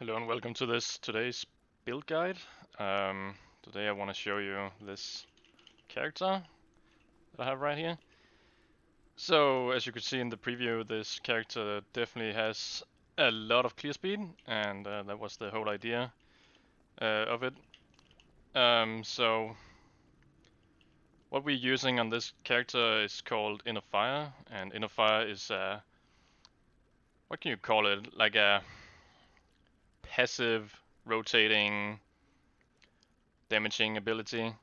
Hello and welcome to today's build guide. Today I want to show you this character that I have right here. So as you could see in the preview, this character definitely has a lot of clear speed, and that was the whole idea of it. So what we're using on this character is called Inner Fire, and Inner Fire is what can you call it? Like a passive rotating damaging ability.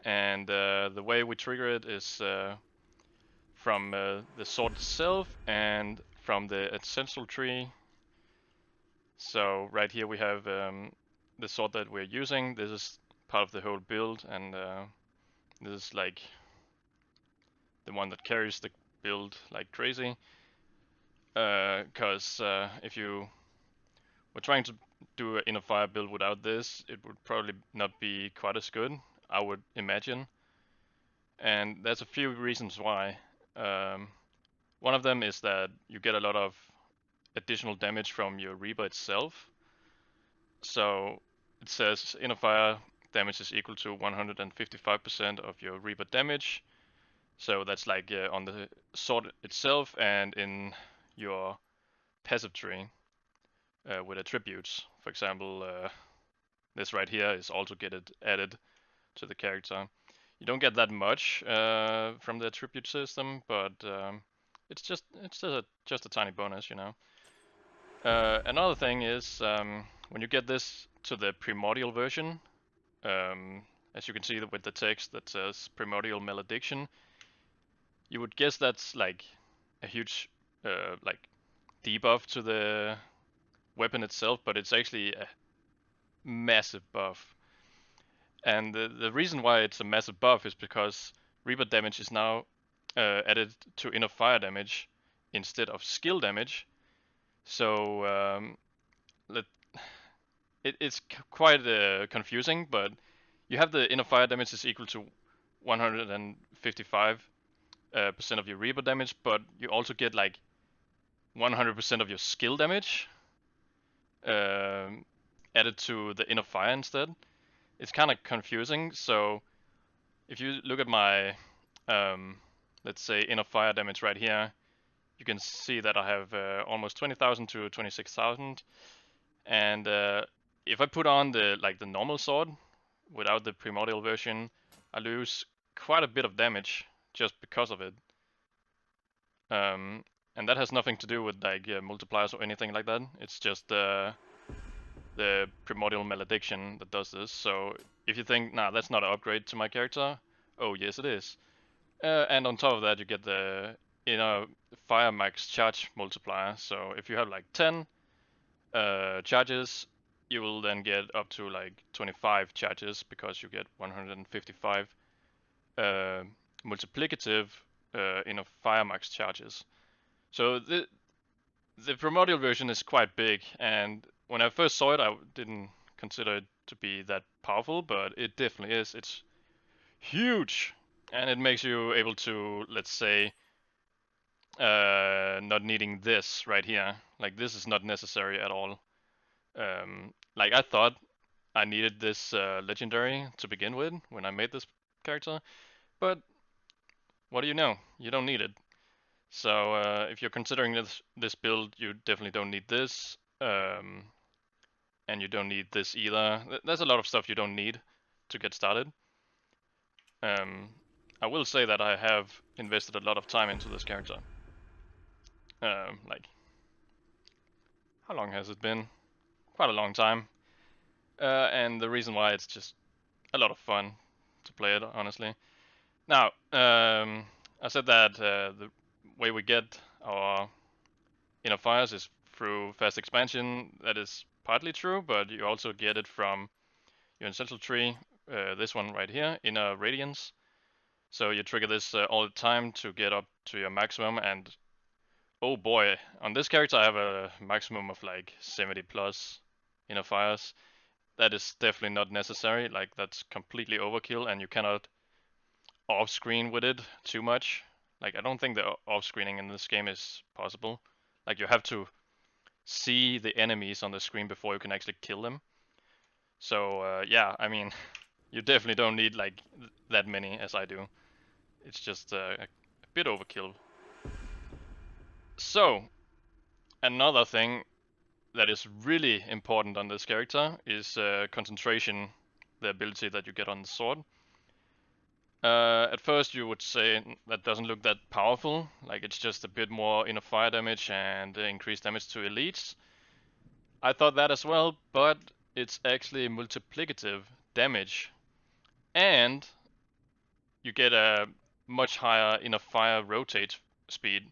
And the way we trigger it is from the sword itself and from the ancestral tree. So right here we have the sword that we're using. This is part of the whole build, and this is like the one that carries the build like crazy. Because if you were trying to do an inner fire build without this, it would probably not be quite as good, I would imagine. And there's a few reasons why. Um, One of them is that you get a lot of additional damage from your Reaper itself. So it says inner fire damage is equal to 155% of your Reaper damage. So that's like on the sword itself and in your passive tree with attributes. For example, this right here is also added to the character. You don't get that much from the attribute system, but it's just a tiny bonus, you know. Another thing is when you get this to the primordial version, as you can see with the text that says primordial malediction, you would guess that's like a huge like debuff to the weapon itself, but it's actually a massive buff. And the reason why it's a massive buff is because Reaper damage is now added to inner fire damage instead of skill damage. So it's quite confusing, but you have the inner fire damage is equal to 155% of your Reaper damage, but you also get like 100% of your skill damage added to the inner fire instead. It's kind of confusing. So if you look at my, let's say, inner fire damage right here, you can see that I have almost 20,000 to 26,000. And if I put on the normal sword without the primordial version, I lose quite a bit of damage just because of it. And that has nothing to do with like multipliers or anything like that. It's just the primordial malediction that does this. So if you think, nah, that's not an upgrade to my character, oh yes it is. And on top of that, you get the inner fire max charge multiplier. So if you have like 10 charges, you will then get up to like 25 charges because you get 155 multiplicative inner fire max charges. So the primordial version is quite big, and when I first saw it, I didn't consider it to be that powerful, but it definitely is. It's huge, and it makes you able to, let's say, not needing this right here. Like this is not necessary at all. Like I thought I needed this legendary to begin with when I made this character, but what do you know? You don't need it. So if you're considering this build, you definitely don't need this, and you don't need this either. There's a lot of stuff you don't need to get started. I will say that I have invested a lot of time into this character. Like, how long has it been? Quite a long time. And the reason why it's just a lot of fun to play it, honestly. Now, I said that the way we get our inner fires is through fast expansion. That is partly true, but you also get it from your ancestral tree, this one right here, inner radiance. So you trigger this all the time to get up to your maximum, and oh boy, on this character I have a maximum of like 70 plus inner fires. That is definitely not necessary. Like that's completely overkill, and you cannot off screen with it too much. Like I don't think the off screening in this game is possible. Like you have to see the enemies on the screen before you can actually kill them. So yeah, I mean, you definitely don't need like that many as I do. It's just a bit overkill. So another thing that is really important on this character is concentration, the ability that you get on the sword. At first you would say that doesn't look that powerful, like it's just a bit more inner fire damage and increased damage to elites. I thought that as well, but it's actually multiplicative damage, and you get a much higher inner fire rotate speed.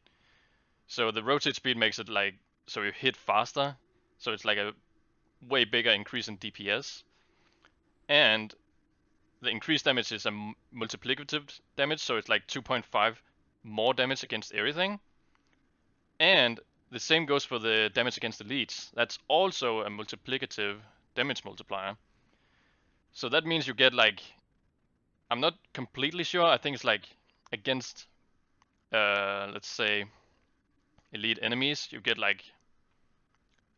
So the rotate speed makes it like so you hit faster, so it's like a way bigger increase in DPS, and the increased damage is a multiplicative damage, so it's like 2.5 more damage against everything. And the same goes for the damage against elites. That's also a multiplicative damage multiplier. So that means you get like, I'm not completely sure, I think it's like against, let's say, elite enemies, you get like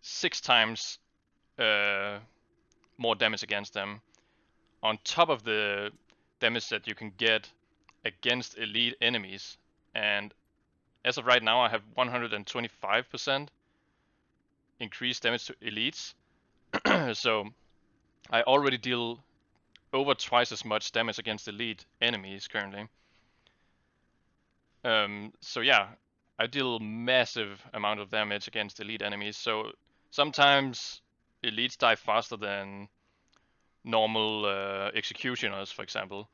6 times more damage against them, on top of the damage that you can get against elite enemies. And as of right now, I have 125% increased damage to elites. So I already deal over twice as much damage against elite enemies currently. So yeah, I deal massive amount of damage against elite enemies. So sometimes elites die faster than normal executioners, for example,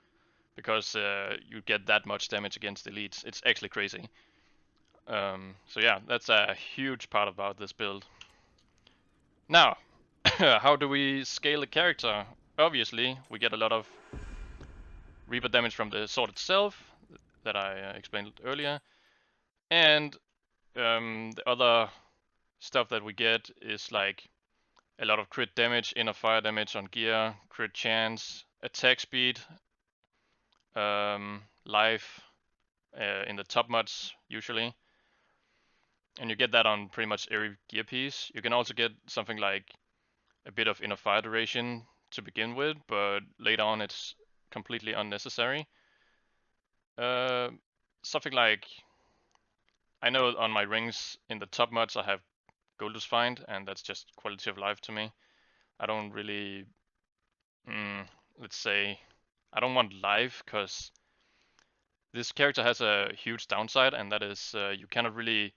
because you get that much damage against elites. It's actually crazy. So yeah, that's a huge part about this build. Now, how do we scale the character? Obviously, we get a lot of Reaper damage from the sword itself that I explained earlier, and the other stuff that we get is like a lot of crit damage, inner fire damage on gear, crit chance, attack speed, life in the top mods usually, and you get that on pretty much every gear piece. You can also get something like a bit of inner fire duration to begin with, but later on it's completely unnecessary. Something like, I know on my rings in the top mods I have Goldus Find, and that's just quality of life to me. I don't really, let's say, I don't want life, because this character has a huge downside, and that is you cannot really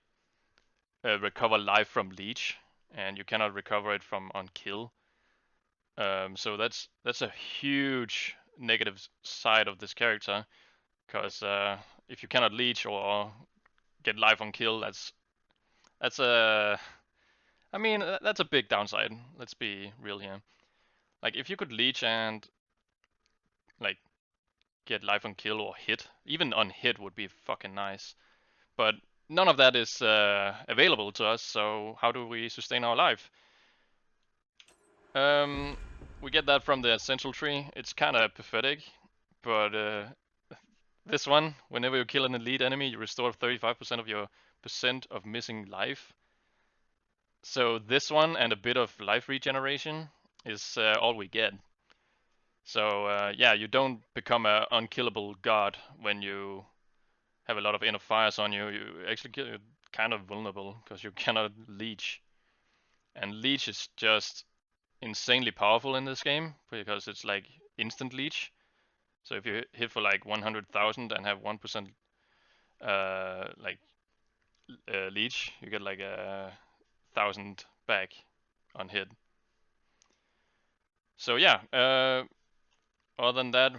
recover life from leech, and you cannot recover it from on kill. So that's a huge negative side of this character, because if you cannot leech or get life on kill, that's a, I mean, that's a big downside. Let's be real here. Like if you could leech and like get life on kill or hit, even on hit would be fucking nice. But none of that is available to us. So how do we sustain our life? We get that from the Ancestral tree. It's kind of pathetic, but this one, whenever you kill an elite enemy, you restore 35% of your percent of missing life. So this one and a bit of life regeneration is all we get. So yeah, you don't become an unkillable god when you have a lot of inner fires on you. You actually get kind of vulnerable because you cannot leech. And leech is just insanely powerful in this game because it's like instant leech. So if you hit for like 100,000 and have 1% like leech, you get like 1,000 back on hit. So yeah, other than that,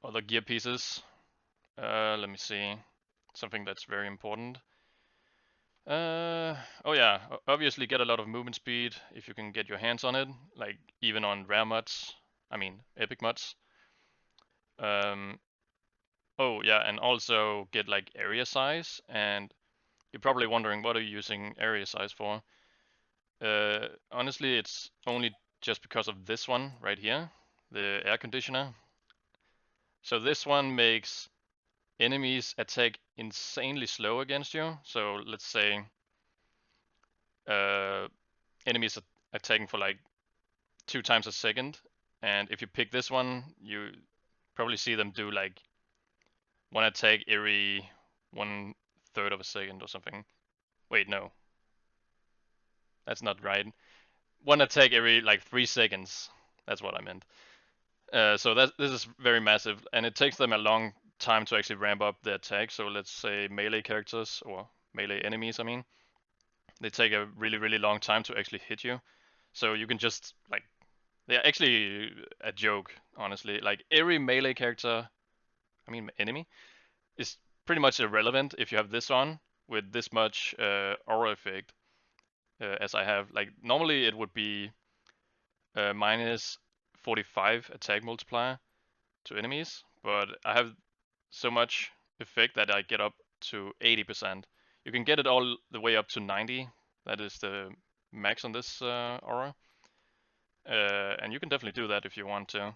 other gear pieces. Let me see. Something that's very important. Oh yeah, obviously get a lot of movement speed if you can get your hands on it, like even on rare mods, I mean epic mods. Oh yeah, and also get like area size, and you're probably wondering what are you using area size for? Honestly, it's only just because of this one right here, the air conditioner. So this one makes enemies attack insanely slow against you. So let's say uh, enemies attacking for like 2 times a second, and if you pick this one, you probably see them do like one attack every 1/3 of a second or something. Wait, no, that's not right. One attack every like 3 seconds. That's what I meant. So this is very massive, and it takes them a long time to actually ramp up the attack. So let's say melee characters or melee enemies, I mean, they take a really long time to actually hit you. So you can just like, they're actually a joke, honestly. Like every melee character, I mean enemy, is pretty much irrelevant if you have this on with this much aura effect as I have. Like normally it would be minus 45 attack multiplier to enemies, but I have so much effect that I get up to 80%. You can get it all the way up to 90. That is the max on this aura. And you can definitely do that if you want to.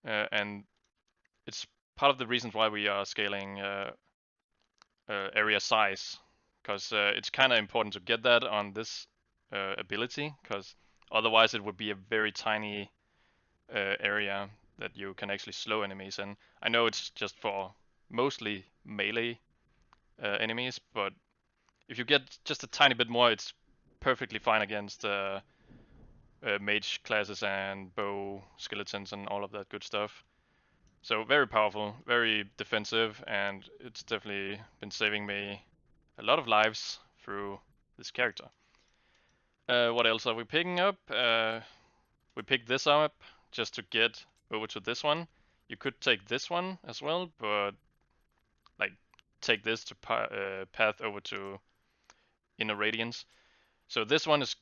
And it's part of the reasons why we are scaling area size, because it's kind of important to get that on this ability, because otherwise it would be a very tiny area that you can actually slow enemies in. I know it's just for mostly melee enemies, but if you get just a tiny bit more, it's perfectly fine against mage classes and bow skeletons and all of that good stuff. So very powerful, very defensive, and it's definitely been saving me a lot of lives through this character. What else are we picking up? We picked this up just to get over to this one. You could take this one as well, but like take this to path over to Inner Radiance. So this one is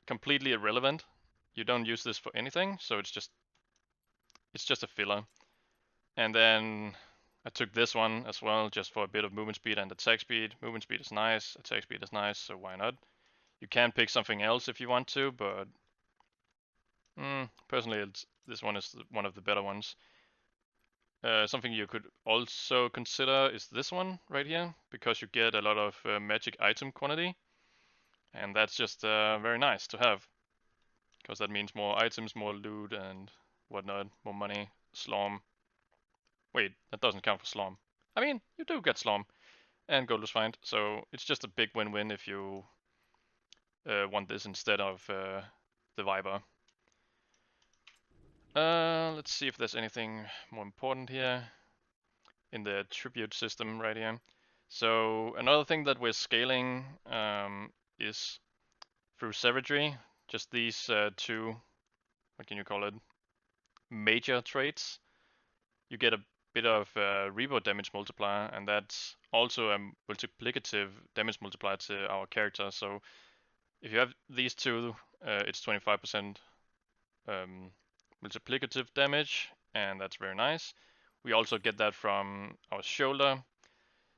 completely irrelevant. You don't use this for anything, so it's just a filler. And then I took this one as well, just for a bit of movement speed and attack speed. Movement speed is nice, attack speed is nice, so why not? You can pick something else if you want to, but personally, this one is one of the better ones. Something you could also consider is this one right here, because you get a lot of magic item quantity, and that's just very nice to have, because that means more items, more loot, and whatnot, more money. Slorm. Wait, that doesn't count for Slorm. I mean, you do get Slorm and Goldless Find, so it's just a big win-win if you want this instead of the Viper. Let's see if there's anything more important here in the tribute system right here. So another thing that we're scaling is through savagery. Just these two, what can you call it, major traits. You get a bit of reboot damage multiplier, and that's also a multiplicative damage multiplier to our character. So if you have these two, it's 25% multiplicative damage, and that's very nice. We also get that from our shoulder.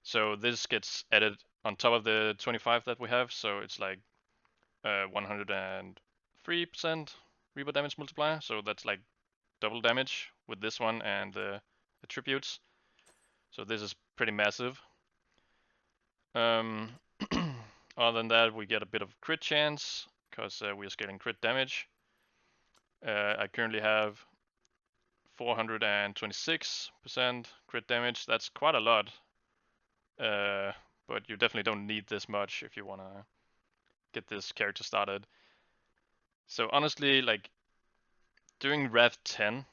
So this gets added on top of the 25 that we have, so it's like 103% reboot damage multiplier. So that's like double damage with this one and the attributes. So this is pretty massive. Other than that, we get a bit of crit chance because we are scaling crit damage. I currently have 426% crit damage. That's quite a lot, but you definitely don't need this much if you want to get this character started. So honestly, like doing Rev 10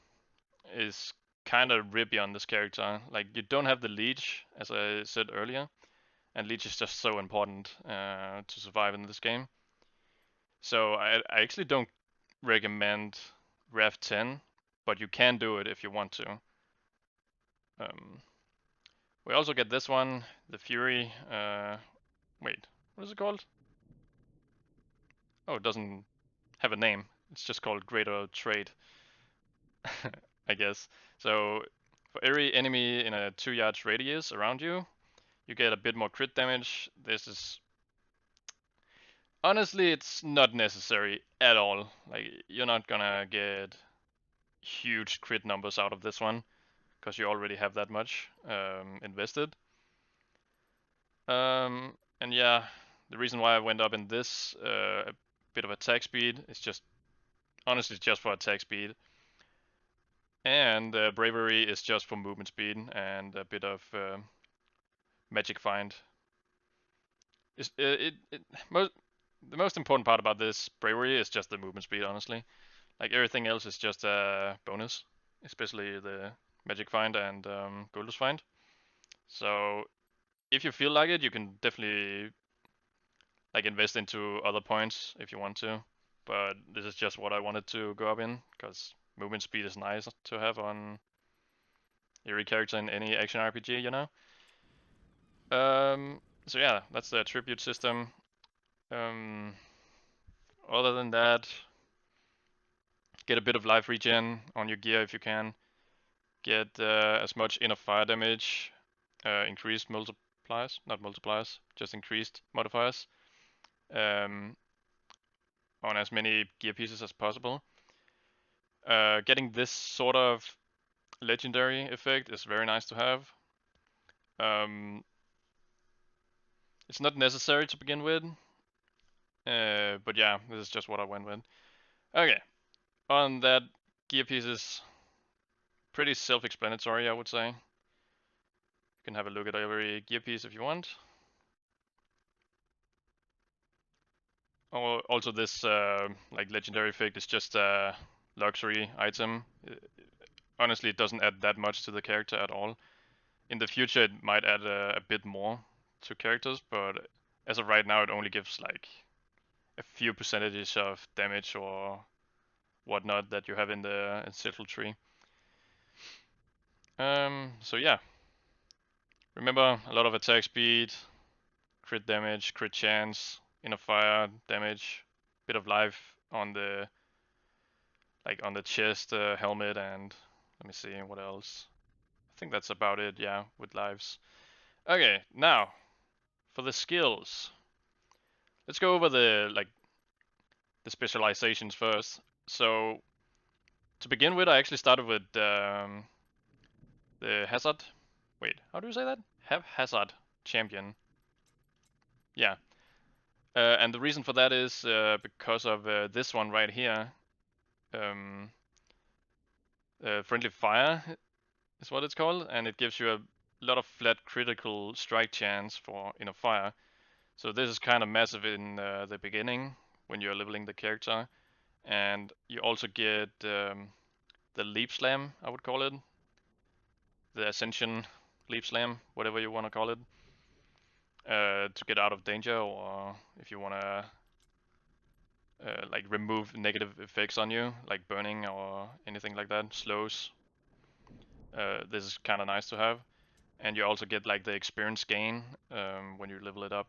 is kind of rippy on this character. Like you don't have the leech, as I said earlier, and leech is just so important to survive in this game. So I actually don't recommend Rev 10, but you can do it if you want to. We also get this one, the Fury. Wait, what is it called? Oh, it doesn't have a name. It's just called Greater Trait, I guess. So for every enemy in a 2 yards radius around you, you get a bit more crit damage. This is honestly, it's not necessary at all. Like you're not gonna get huge crit numbers out of this one because you already have that much invested. And yeah, the reason why I went up in this a bit of attack speed is just honestly just for attack speed, and bravery is just for movement speed and a bit of magic find. The most important part about this bravery is just the movement speed, honestly. Like everything else is just a bonus, especially the magic find and Goldus find. So if you feel like it, you can definitely like invest into other points if you want to. But this is just what I wanted to go up in, because movement speed is nice to have on every character in any action RPG, you know? So yeah, that's the tribute system. Other than that, get a bit of life regen on your gear if you can. Get as much inner fire damage, increased multipliers, not multipliers, just increased modifiers, on as many gear pieces as possible. Getting this sort of legendary effect is very nice to have. It's not necessary to begin with, but yeah, this is just what I went with. Okay, on that, gear pieces, pretty self-explanatory, I would say. You can have a look at every gear piece if you want. Also, this like legendary effect is just a luxury item. Honestly, it doesn't add that much to the character at all. In the future, it might add a bit more to characters, but as of right now, it only gives like a few percentages of damage or whatnot that you have in the ancestral tree. So yeah, remember a lot of attack speed, crit damage, crit chance, inner fire damage, bit of life on the chest, helmet, and let me see what else. I think that's about it. Yeah, with lives. Okay, now for the skills. Let's go over the specializations first. So to begin with, I actually started with the hazard. Wait, how do you say that? Hazard champion. Yeah. And the reason for that is because of this one right here. Um, friendly fire is what it's called, and it gives you a lot of flat critical strike chance for inner fire. So this is kind of massive in the beginning when you're leveling the character, and you also get the leap slam, I would call it, the ascension leap slam, whatever you want to call it, to get out of danger, or if you want to like remove negative effects on you, like burning or anything like that, slows. This is kind of nice to have, and you also get like the experience gain when you level it up.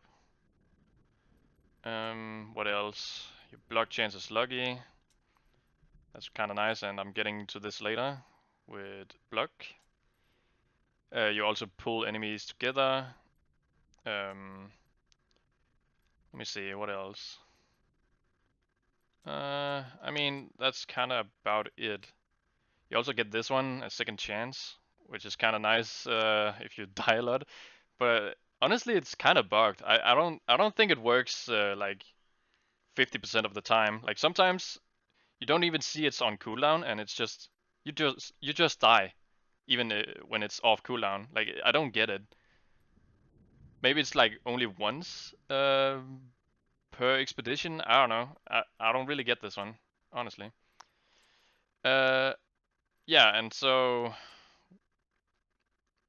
What else? Your block chance is lucky. That's kind of nice, and I'm getting to this later with block. You also pull enemies together. Let me see, what else? I mean, that's kind of about it. You also get this one, a second chance, which is kind of nice if you die a lot. But honestly, it's kind of bugged. I don't think it works like 50% of the time. Like sometimes you don't even see it's on cooldown, and it's just you just die, even when it's off cooldown. Like I don't get it. Maybe it's like only once per expedition. I don't know. I don't really get this one, honestly. Uh, yeah, and so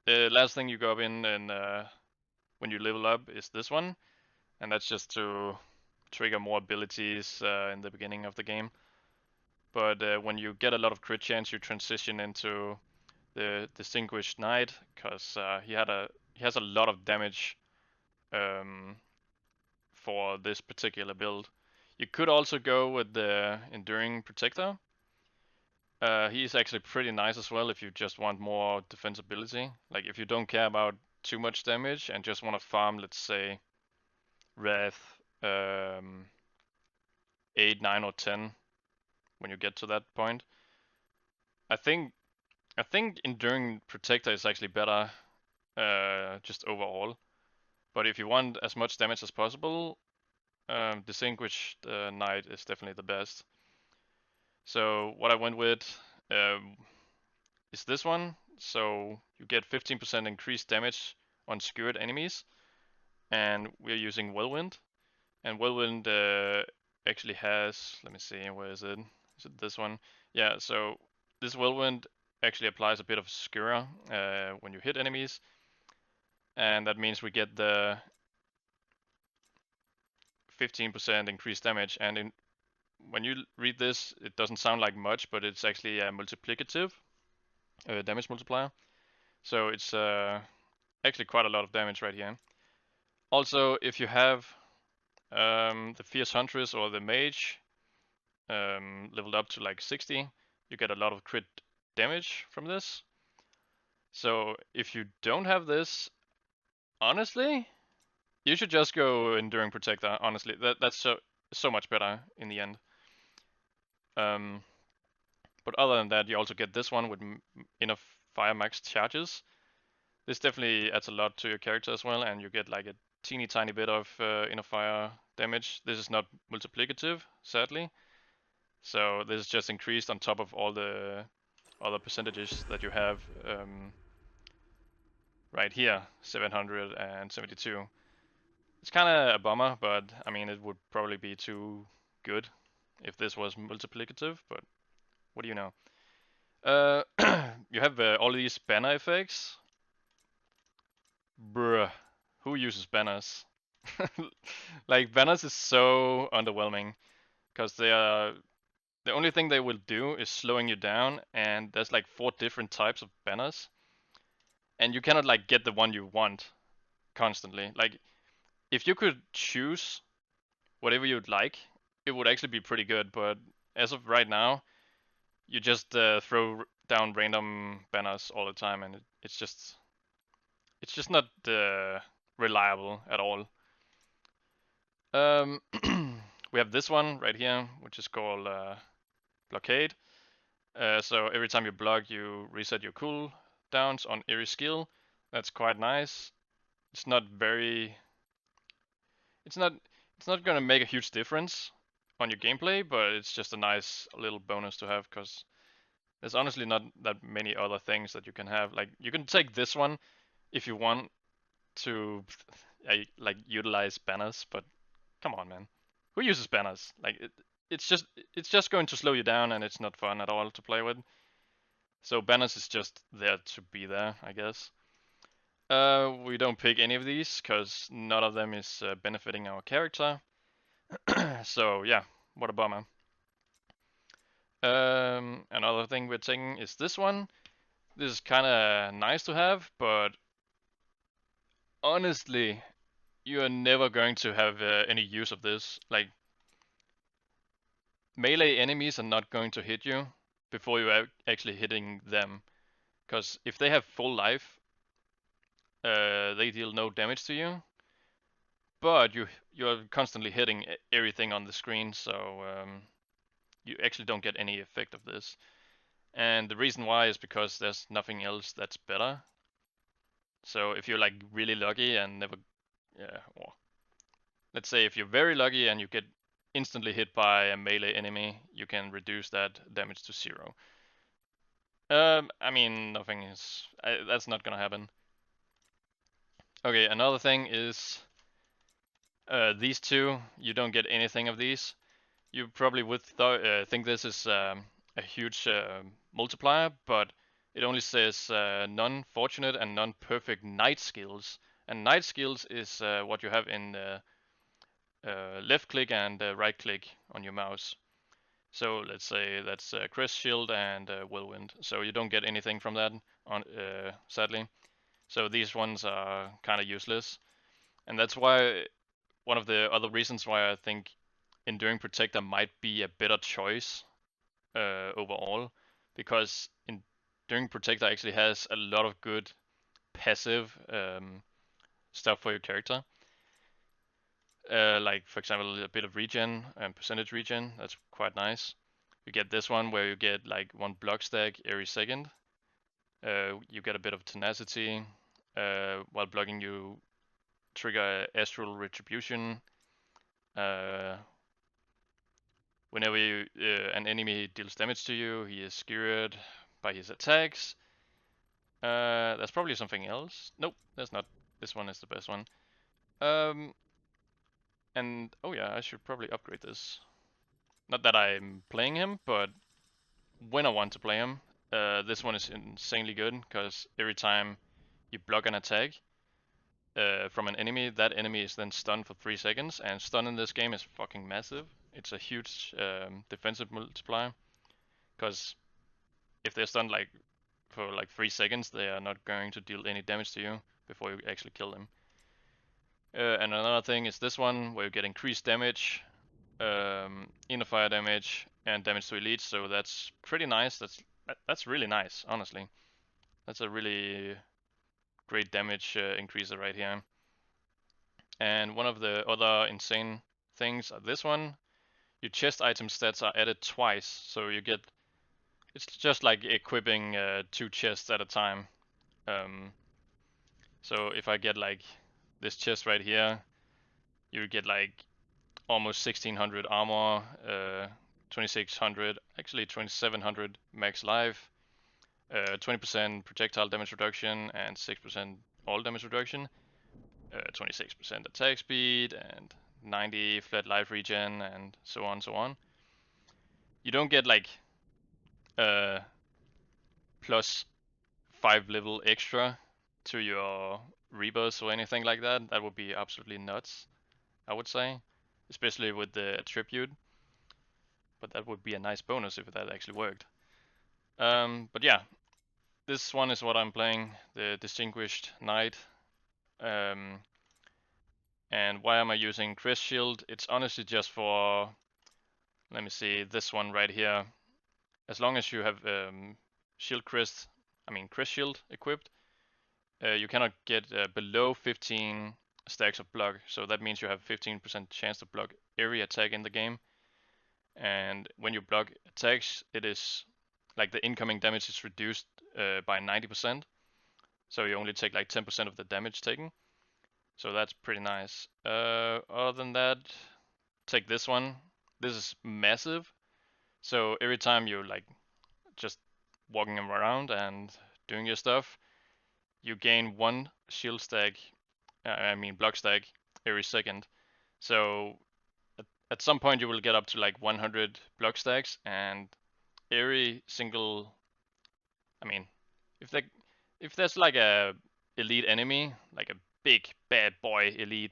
the last thing you go up in and when you level up is this one, and that's just to trigger more abilities in the beginning of the game. But when you get a lot of crit chance, you transition into the Distinguished Knight, because he has a lot of damage for this particular build. You could also go with the Enduring Protector. He's actually pretty nice as well if you just want more defensibility. Like if you don't care about too much damage and just want to farm, let's say, Wrath 8, 9, or 10 when you get to that point. I think Enduring Protector is actually better just overall. But if you want as much damage as possible, Distinguished Knight is definitely the best. So what I went with is this one. So you get 15% increased damage on skewered enemies, and we're using Whirlwind. And Whirlwind actually has, let me see, where is it? Is it this one? Yeah, so this Whirlwind actually applies a bit of skewer when you hit enemies, and that means we get the 15% increased damage. And when you read this, it doesn't sound like much, but it's actually a multiplicative damage multiplier. So it's actually quite a lot of damage right here. Also, if you have the Fierce Huntress or the Mage leveled up to like 60, you get a lot of crit damage from this. So if you don't have this, honestly, you should just go Enduring Protector. Honestly, that's so much better in the end. But other than that, you also get this one with enough fire max charges. This definitely adds a lot to your character as well, and you get like a teeny tiny bit of inner fire damage. This is not multiplicative, sadly. So this is just increased on top of all the other percentages that you have right here, 772. It's kind of a bummer, but I mean, it would probably be too good if this was multiplicative, but what do you know? You have all these banner effects. Bruh, who uses banners? Like, banners is so underwhelming, because they are the only thing they will do is slowing you down, and there's like 4 different types of banners, and you cannot like get the one you want constantly. Like, if you could choose whatever you'd like, it would actually be pretty good, but as of right now, you just throw down random banners all the time, and it's just not reliable at all. We have this one right here, which is called Blockade. So every time you block, you reset your cooldowns on every skill. That's quite nice. It's not very. It's not. It's not gonna make a huge difference on your gameplay, but it's just a nice little bonus to have, because there's honestly not that many other things that you can have. Like, you can take this one if you want to like utilize banners, but come on, man. Who uses banners? Like, it's just going to slow you down, and it's not fun at all to play with. So banners is just there to be there, I guess. We don't pick any of these because none of them is benefiting our character. So yeah, what a bummer. Another thing we're taking is this one. This is kind of nice to have, but honestly, you are never going to have any use of this. Like, melee enemies are not going to hit you before you are actually hitting them, because if they have full life, they deal no damage to you, but you're constantly hitting everything on the screen, so you actually don't get any effect of this. And the reason why is because there's nothing else that's better. So if you're like really lucky and never, yeah, or let's say if you're very lucky and you get instantly hit by a melee enemy, you can reduce that damage to 0. I mean, nothing is, that's not gonna happen. Okay, another thing is these two, you don't get anything of these. You probably would think this is a huge multiplier, but it only says non-fortunate and non-perfect knight skills. And knight skills is what you have in left click and right click on your mouse. So let's say that's Crest Shield and Whirlwind. So you don't get anything from that, sadly. So these ones are kind of useless. And that's why one of the other reasons why I think Enduring Protector might be a better choice overall, because Enduring Protector actually has a lot of good passive stuff for your character. Like, for example, a bit of regen and percentage regen. That's quite nice. You get this one where you get like 1 block stack every second. You get a bit of tenacity. While blocking, you trigger Astral Retribution. Whenever an enemy deals damage to you, he is skewered by his attacks. That's probably something else. Nope, that's not. This one is the best one. And oh yeah, I should probably upgrade this. Not that I'm playing him, but when I want to play him, this one is insanely good because every time you block an attack from an enemy, that enemy is then stunned for 3 seconds, and stun in this game is fucking massive. It's a huge defensive multiplier because if they're stunned like for like 3 seconds, they are not going to deal any damage to you before you actually kill them. And another thing is this one where you get increased damage, inner fire damage, and damage to elites. So that's pretty nice. That's really nice, honestly. That's a really great damage increaser right here. And one of the other insane things are this one. Your chest item stats are added twice, so you get. It's just like equipping 2 chests at a time. So if I get like this chest right here, you get like almost 1600 armor, 2600, actually 2700 max life, 20% projectile damage reduction, and 6% all damage reduction, 26% attack speed, and 90 flat life regen, and so on, so on. You don't get like plus 5 level extra to your rebus or anything like that. That would be absolutely nuts, I would say, especially with the attribute. But that would be a nice bonus if that actually worked. But yeah, this one is what I'm playing, the Distinguished Knight. And why am I using Chris Shield? It's honestly just for, let me see, this one right here. As long as you have Shield Chris Shield equipped, you cannot get below 15 stacks of block. So that means you have 15% chance to block every attack in the game. And when you block attacks, it is like the incoming damage is reduced by 90%. So you only take like 10% of the damage taken. So that's pretty nice. Other than that, take this one. This is massive. So every time you're like just walking around and doing your stuff, you gain 1 shield stack, block stack every second. So at some point you will get up to like 100 block stacks, and every single, if there's like a elite enemy, like a big bad boy elite,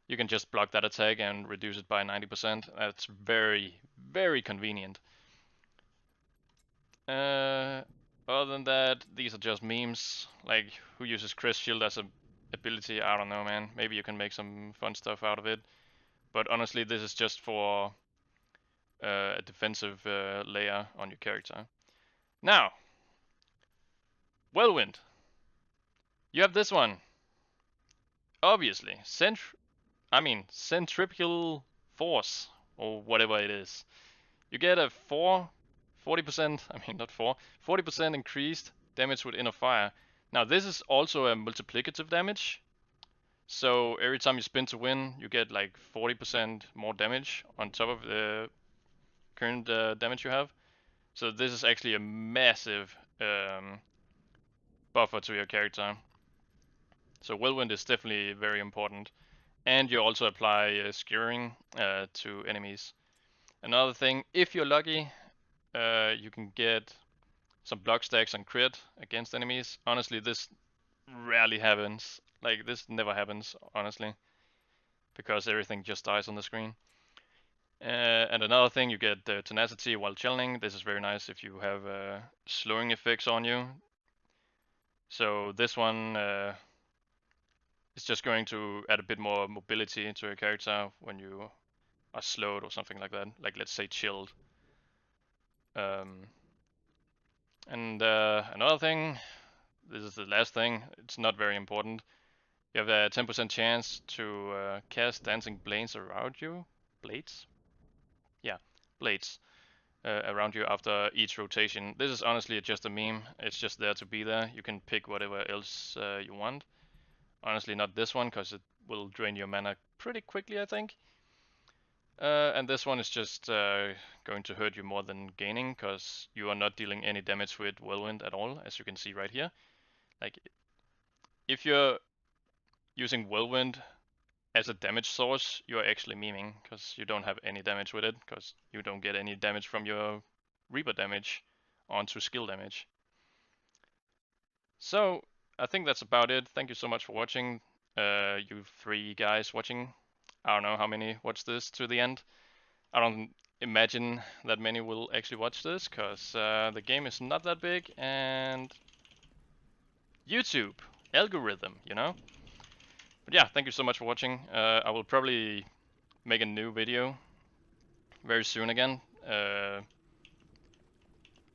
you can just block that attack and reduce it by 90%. That's very, very convenient. Other than that, these are just memes. Like, who uses Chris Shield as an ability? I don't know, man. Maybe you can make some fun stuff out of it. But honestly, this is just for a defensive layer on your character. Now, Whirlwind. You have this one. Obviously, centripetal force, or whatever it is. You get a 40%, not 40% increased damage with inner fire. Now this is also a multiplicative damage. So every time you spin to win, you get like 40% more damage on top of the current damage you have. So this is actually a massive buffer to your character. So Whirlwind is definitely very important. And you also apply skewering to enemies. Another thing, if you're lucky, you can get some block stacks on crit against enemies. Honestly, this rarely happens. Like, this never happens, honestly, because everything just dies on the screen. And another thing, you get tenacity while chilling. This is very nice if you have slowing effects on you. So this one is just going to add a bit more mobility to your character when you are slowed or something like that. Like, let's say chilled. And another thing, this is the last thing, it's not very important. You have a 10% chance to cast dancing blades around you. Blades? Yeah, blades around you after each rotation. This is honestly just a meme. It's just there to be there. You can pick whatever else you want. Honestly, not this one, because it will drain your mana pretty quickly, I think. And this one is just going to hurt you more than gaining, because you are not dealing any damage with Whirlwind at all, as you can see right here. Like, if you're using Whirlwind as a damage source, you're actually memeing, because you don't have any damage with it, because you don't get any damage from your Reaper damage onto skill damage. So, I think that's about it. Thank you so much for watching. You 3 guys watching. I don't know how many watch this to the end. I don't imagine that many will actually watch this, because the game is not that big, and YouTube, algorithm, you know? But yeah, thank you so much for watching. I will probably make a new video very soon again,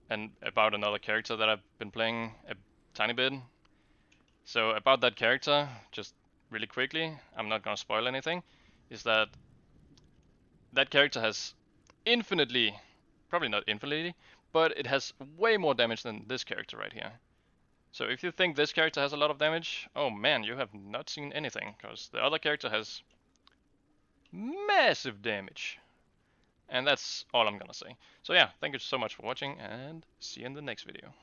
and about another character that I've been playing a tiny bit. So about that character, just really quickly, I'm not gonna spoil anything, is that that character has infinitely, probably not infinitely, but it has way more damage than this character right here. So if you think this character has a lot of damage, oh man, you have not seen anything, because the other character has massive damage. And that's all I'm gonna say. So yeah, thank you so much for watching, and see you in the next video.